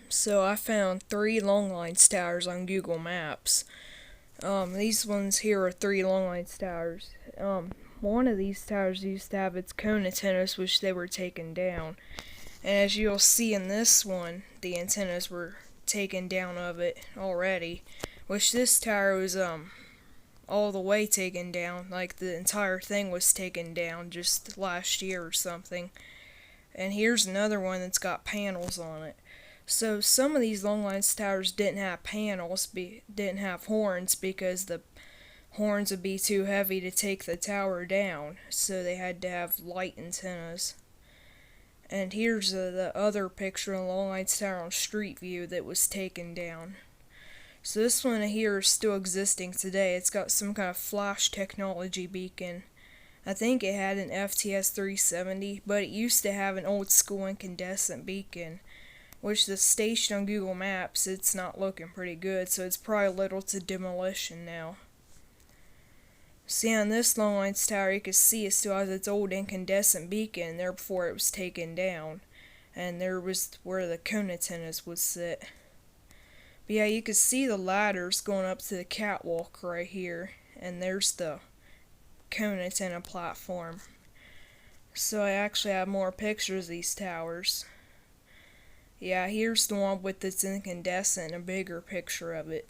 So I found three Longlines towers on Google Maps. These ones here are three Longlines towers. One of these towers used to have its cone antennas, which they were taken down. And as you'll see in this one, the antennas were taken down of it already. Which this tower was all the way taken down, like the entire thing was taken down just last year or something. And here's another one that's got panels on it. So some of these Longlines towers didn't have panels, didn't have horns because the horns would be too heavy to take the tower down. So they had to have light antennas. And here's the other picture of Longlines Tower on Street View that was taken down. So this one here is still existing today. It's got some kind of flash technology beacon. I think it had an FTS 370, but it used to have an old school incandescent beacon, which the station on Google Maps, it's not looking pretty good, so it's probably little to demolition now. See, on this Longlines tower, you can see it still has its old incandescent beacon there before it was taken down, and there was where the cone antennas would sit. But yeah, you can see the ladders going up to the catwalk right here, and there's the cone antenna platform. So I actually have more pictures of these towers. Yeah, here's the one with its incandescent, a bigger picture of it.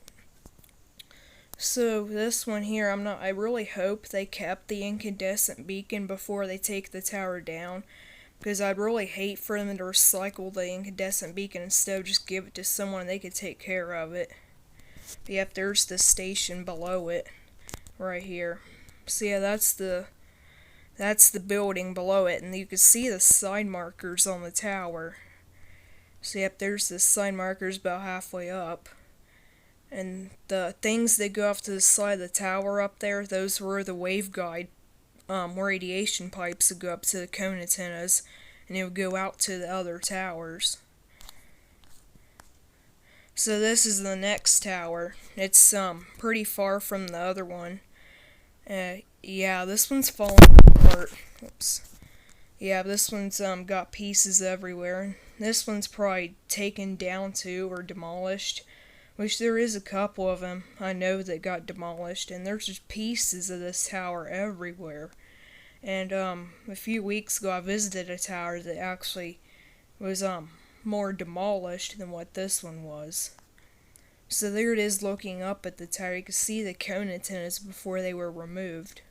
So this one here, I really hope they kept the incandescent beacon before they take the tower down, because I'd really hate for them to recycle the incandescent beacon instead of just give it to someone and they could take care of it. But yep, there's the station below it, right here. So yeah, that's the building below it, and you can see the sign markers on the tower. So yep, there's the sign markers about halfway up. And the things that go off to the side of the tower up there, those were the waveguide radiation pipes that go up to the cone antennas, and it would go out to the other towers. So this is the next tower. It's pretty far from the other one. Yeah, this one's falling apart. Oops. Yeah, this one's got pieces everywhere. This one's probably taken down too, or demolished. Which there is a couple of them I know that got demolished, and there's just pieces of this tower everywhere. And a few weeks ago I visited a tower that actually was more demolished than what this one was. So there it is looking up at the tower. You can see the cone antennas before they were removed.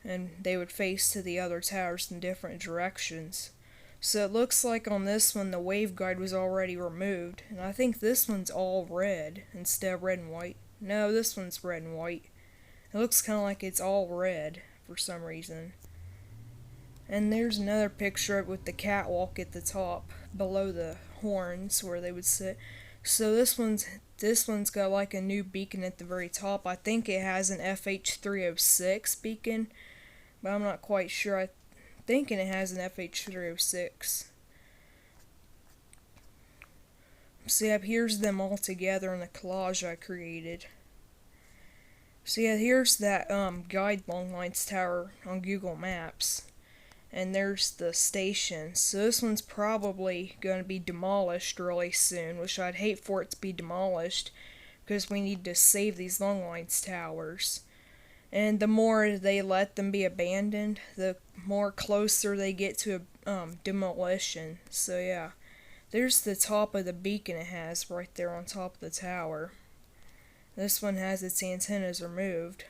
And they would face to the other towers in different directions. So it looks like on this one the waveguide was already removed, and I think this one's all red instead of red and white. No, this one's red and white. It looks kind of like it's all red for some reason. And there's another picture with the catwalk at the top, below the horns where they would sit. So this one's got like a new beacon at the very top. I think it has an FH306 beacon, but I'm not quite sure. I'm thinking it has an FH306. So yeah, here's them all together in the collage I created. So yeah, here's that guide Longlines tower on Google Maps. And there's the station. So this one's probably going to be demolished really soon, which I'd hate for it to be demolished, because we need to save these Longlines towers. And the more they let them be abandoned, the more closer they get to demolition. So yeah, there's the top of the beacon it has right there on top of the tower. This one has its antennas removed.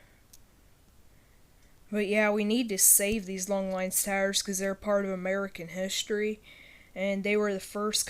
But yeah, we need to save these Longlines towers because they're part of American history, and they were the first